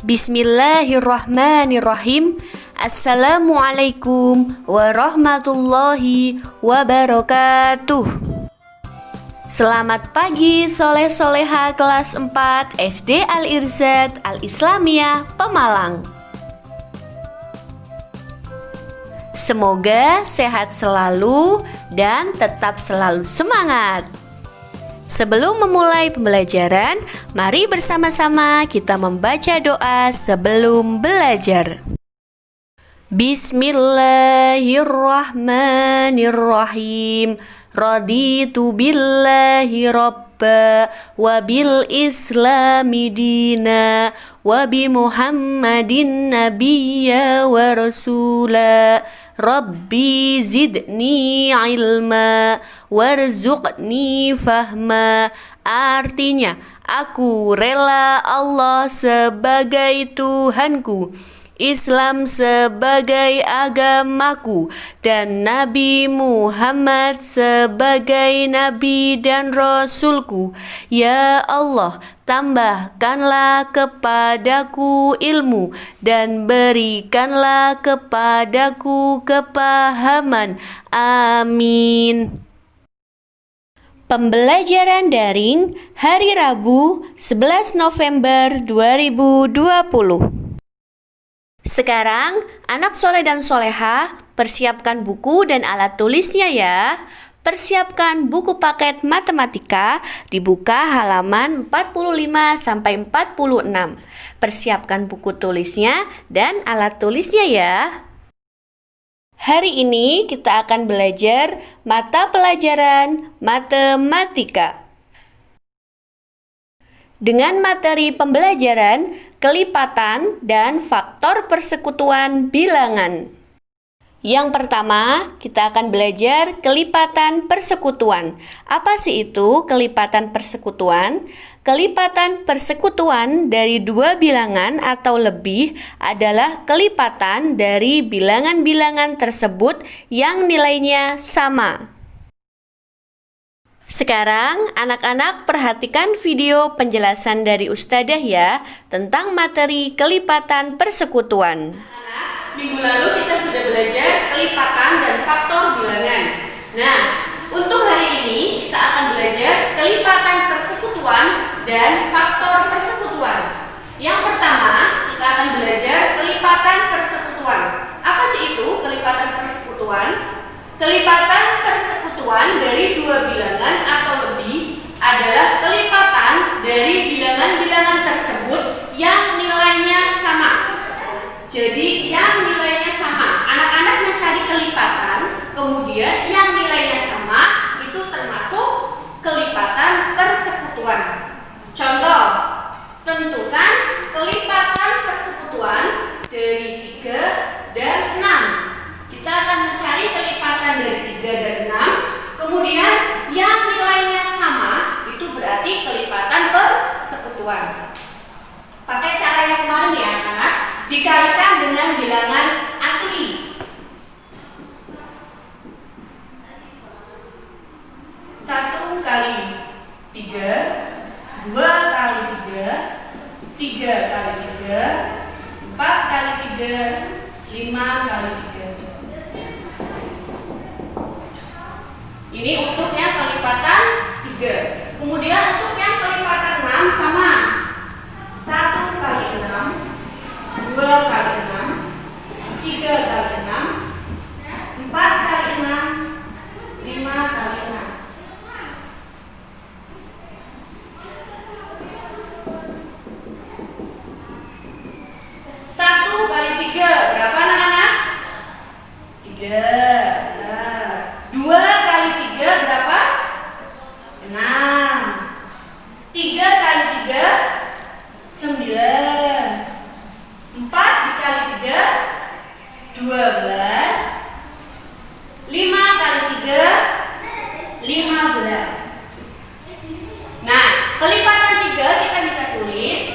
Bismillahirrahmanirrahim. Assalamualaikum warahmatullahi wabarakatuh. Selamat pagi soleh-soleha kelas 4 SD Al-Irzad Al-Islamiyah Pemalang. Semoga sehat selalu dan tetap selalu semangat. Sebelum memulai pembelajaran, mari bersama-sama kita membaca doa sebelum belajar. Bismillahirrahmanirrahim. Raditu billahi rabba wa bil islami dina wa bi Muhammadin nabiyya wa rasula. Rabbi zidni ilma warzuqni fahma. Artinya, aku rela Allah sebagai Tuhanku, Islam sebagai agamaku, dan Nabi Muhammad sebagai Nabi dan Rasulku. Ya Allah, tambahkanlah kepadaku ilmu dan berikanlah kepadaku kepahaman. Amin. Pembelajaran daring hari Rabu 11 November 2020. Sekarang, anak soleh dan soleha, persiapkan buku dan alat tulisnya ya. Persiapkan buku paket matematika, dibuka halaman 45-46. Persiapkan buku tulisnya dan alat tulisnya ya. Hari ini kita akan belajar mata pelajaran matematika. Dengan materi pembelajaran kelipatan dan faktor persekutuan bilangan. Yang pertama, kita akan belajar kelipatan persekutuan. Apa sih itu kelipatan persekutuan? Kelipatan persekutuan dari dua bilangan atau lebih adalah kelipatan dari bilangan-bilangan tersebut yang nilainya sama. Sekarang, anak-anak perhatikan video penjelasan dari Ustadzah ya tentang materi kelipatan persekutuan. Anak-anak, minggu lalu kita sudah belajar kelipatan dan faktor bilangan. Nah, untuk hari ini kita akan belajar kelipatan persekutuan dan faktor persekutuan. Yang pertama, kita akan belajar kelipatan persekutuan. Apa sih itu kelipatan persekutuan? Kelipatan persekutuan dari dua bilangan atau lebih adalah kelipatan dari bilangan-bilangan tersebut yang nilainya sama. Jadi yang nilainya sama, anak-anak mencari kelipatan, kemudian yang nilainya sama itu termasuk kelipatan persekutuan. Contoh, tentukan kelipatan persekutuan dari 3 dan 6. Kita akan mencari kelipatan dari 3 dan 6. Kemudian yang nilainya sama itu berarti kelipatan persekutuan. Pakai cara yang kemarin ya anak-anak, dikalikan dengan bilangan asli. 1 kali 3, 2 kali 3, 3 kali 3, 4 kali 3, 5 kali 3. Ini untuknya kelipatan 3. Kemudian untuk yang kelipatan 6 sama. 1 kali 6, 2 kali 6, 3 kali 6, 4 kali 6, 5 kali 6. 1 kali 3 berapa anak-anak? 3. 2 kali 3 berapa? 6. 3 kali 3 9. 4 dikali 3 12. 5 kali 3 15. Nah, kelipatan 3 kita bisa tulis.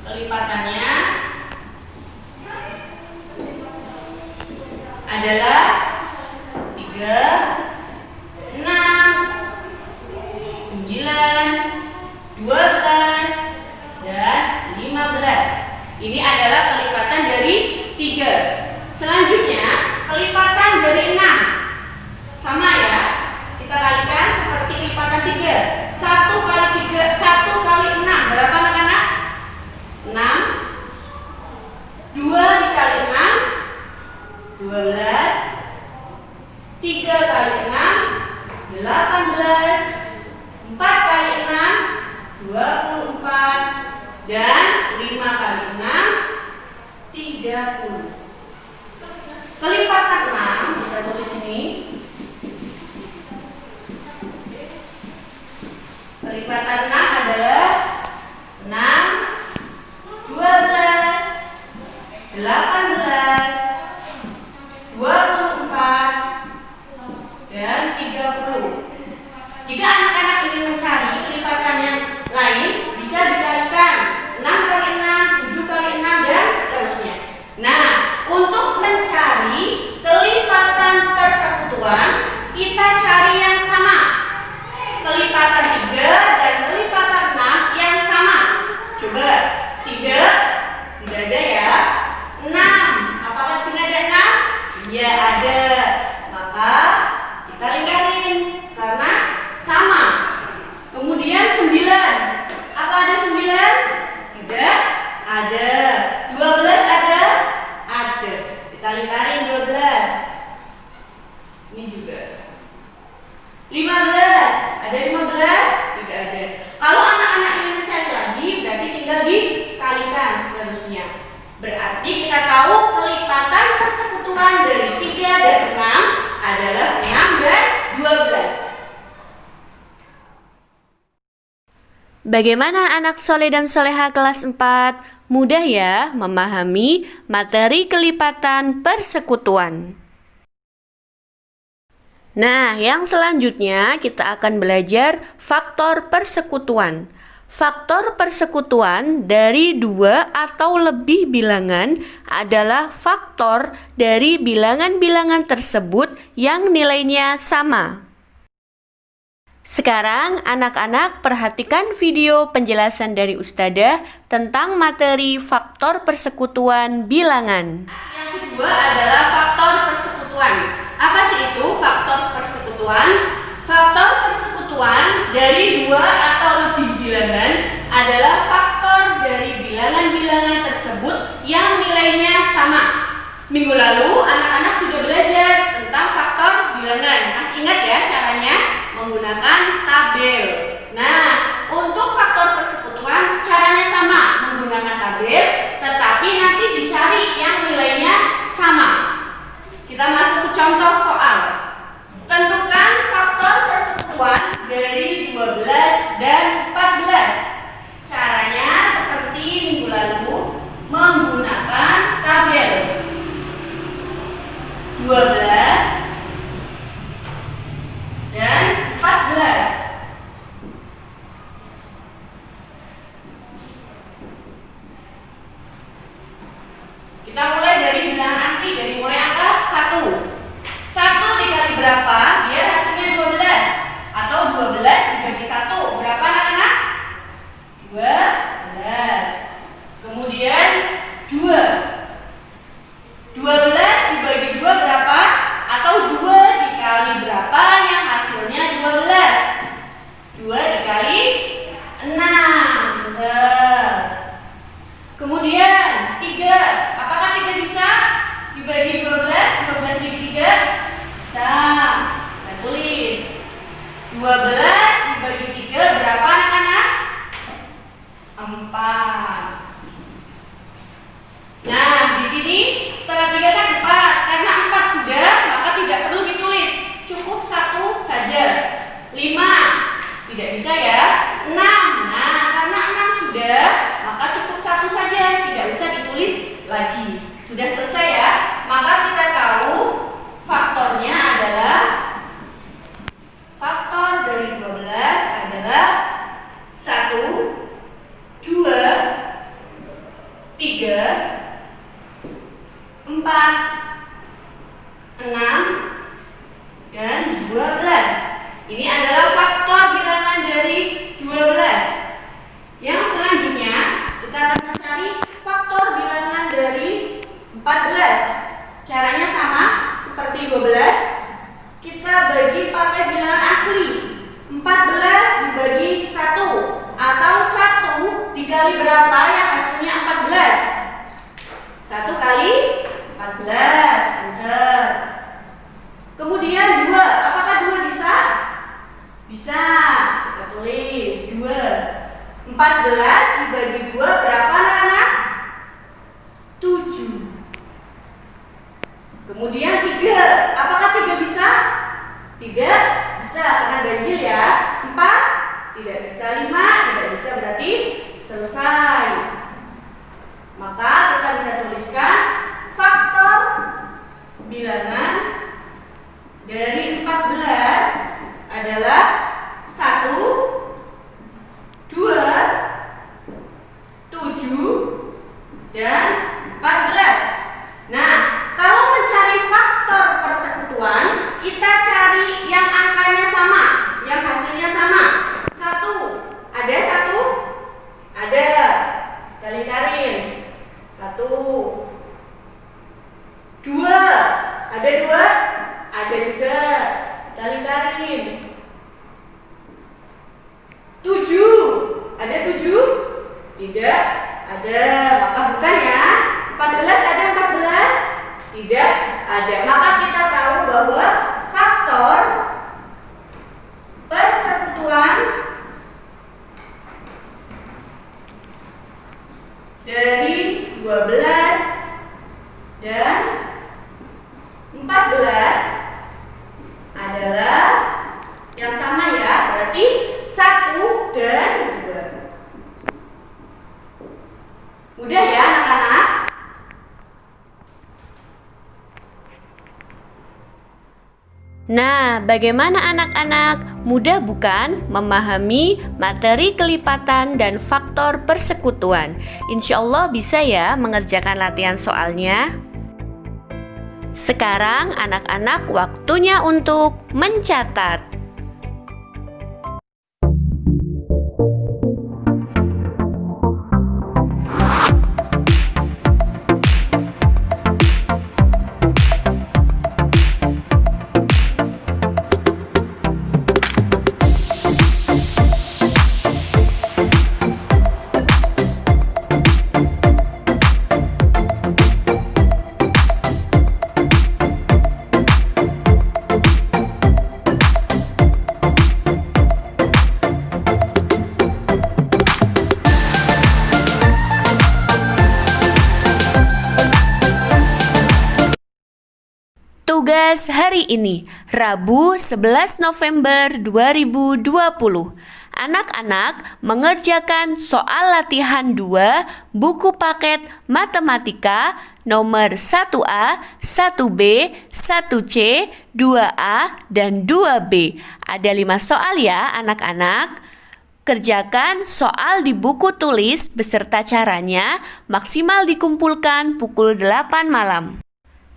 Kelipatannya adalah 3, 6, 9, 12, dan 15. Ini adalah kelipatan dari 3. Selanjutnya, kelipatan dari 6. Sama ya, kita kalikan seperti kelipatan 3. 1 kali 3, 1 kali 6. Berapa anak-anak? 6. 2 dikali 6, 12. 3 kali 6, 18. 4 kali 6, 24. Dan 5 kali 6, 30. Kelipatan 6, kita tulis ini. Kelipatan 6 adalah 6, 12, 18, 24, dan 30. Jika anak-anak ingin mencari kelipatan yang lain, bisa dikalikan 6 kali 6, 7 kali 6, dan seterusnya. Nah, untuk mencari kelipatan persekutuan, kita cari yang sama. Kelipatan 3 dan kelipatan 6 yang sama. Coba, 3 tidak ada ya. 6, apakah di sini ada 6? Iya ada. Maka kita lingkarin karena sama. Kemudian 9, apa ada 9? Tidak ada. 12 ada? Ada. Kita lingkarin 12. Ini juga. 15, ada 15? Tidak ada. Kalau anak-anak ingin mencari lagi, berarti tinggal dikalikan seterusnya. Berarti kita tahu kelipatan persekutuan dari 3 dan 6 adalah 6 dan 12. Bagaimana anak soleh dan soleha kelas 4? Mudah ya memahami materi kelipatan persekutuan. Nah, yang selanjutnya kita akan belajar faktor persekutuan. Faktor persekutuan dari 2 atau lebih bilangan adalah faktor dari bilangan-bilangan tersebut yang nilainya sama. Sekarang anak-anak perhatikan video penjelasan dari Ustadzah tentang materi faktor persekutuan bilangan. Yang kedua adalah faktor persekutuan. Apa sih itu faktor persekutuan? Faktor persekutuan dari 2 atau lebih bilangan adalah faktor dari bilangan-bilangan tersebut yang nilainya sama. Minggu lalu anak-anak sudah belajar tentang faktor bilangan. Masih ingat ya caranya? Menggunakan tabel. Nah, untuk faktor persekutuan caranya sama, menggunakan tabel, tetapi nanti dicari yang nilainya sama. Kita masuk ke contoh soal. Tentukan faktor persekutuan dari 12 dan 14. Caranya seperti minggu lalu, menggunakan tabel. 12 dan 14. Kita mulai dari bilangan asli, dari mulai angka 1. 1 dikali berapa? Biar hasilnya 12. Atau 12 dibagi 1. Berapa anak-anak? 12. Kemudian 2. 12 dibagi 2 berapa? Atau 2 dikali berapa yang hasilnya 12? 2 dikali 6. Kemudian 3. Apakah 3 bisa dibagi 12? 12 dibagi 3? Bisa. Kita tulis. 12 dibagi 3 berapa anak-anak? 4. Nah, di sini setelah 3 kan 4. Karena 4 sudah, maka tidak perlu ditulis. Cukup 1 saja. 5. Tidak bisa ya. 6. Nah, karena 6 sudah, maka cukup 1 saja. Tidak usah ditulis lagi. Sudah selesai ya. Maka kita tahu faktornya adalah faktor dari 12 adalah 1, 2, 3, 4, 6, dan 12. Ini adalah faktor bilangan dari 12. Yang selanjutnya kita akan mencari faktor 14. Caranya sama seperti 12. Kita bagi pakai bilangan asli. 14 dibagi 1 atau 1 dikali berapa yang hasilnya 14? 1 kali 14. Enter. Kemudian 2. Apakah 2 bisa? Bisa. Kita tulis 2. 14 dibagi 2 berapa anak-anak? 7. Kemudian 3. Apakah 3 bisa? Tidak bisa karena ganjil ya. 4 tidak bisa. 5 tidak bisa, berarti selesai. Maka kita bisa tuliskan faktor bilangan dari 14 adalah 1, 2, 7, dan 14. Nah, kalau mencari faktor persekutuan, kita cari yang angkanya sama, yang hasilnya sama. 1, ada 1? Ada. Kita lingkarin. 1. 2, ada 2? Ada juga. Kita lingkarin. 7, ada 7? Tidak ada. Maka bukan ya. 14 ada 14? Tidak ada. Maka kita tahu bahwa faktor persekutuan dari 12 dan 14 adalah yang sama ya. Berarti 1 dan 2. Mudah ya anak-anak? Nah, bagaimana anak-anak? Mudah bukan memahami materi kelipatan dan faktor persekutuan? Insya Allah bisa ya mengerjakan latihan soalnya. Sekarang anak-anak waktunya untuk mencatat. Tugas hari ini, Rabu 11 November 2020. Anak-anak mengerjakan soal latihan 2 buku paket matematika nomor 1A, 1B, 1C, 2A, dan 2B. Ada 5 soal ya anak-anak. Kerjakan soal di buku tulis beserta caranya, maksimal dikumpulkan pukul 8 malam.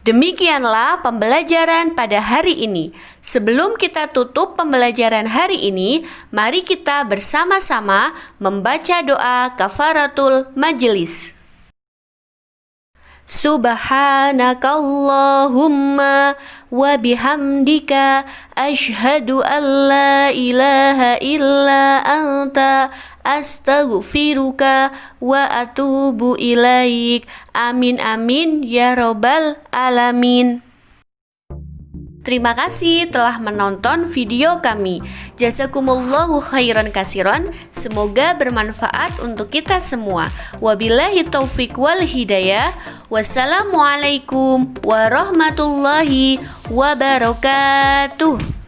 Demikianlah pembelajaran pada hari ini. Sebelum kita tutup pembelajaran hari ini, mari kita bersama-sama membaca doa kafaratul majelis. Subhanakallahumma wa bihamdika asyhadu an la ilaha illa anta astaghfiruka wa atubu ilaik. Amin amin ya robbal alamin. Terima kasih telah menonton video kami. Jazakumullahu khairan kasiron. Semoga bermanfaat untuk kita semua. Wabillahi taufiq wal hidayah. Wassalamualaikum warahmatullahi wabarakatuh.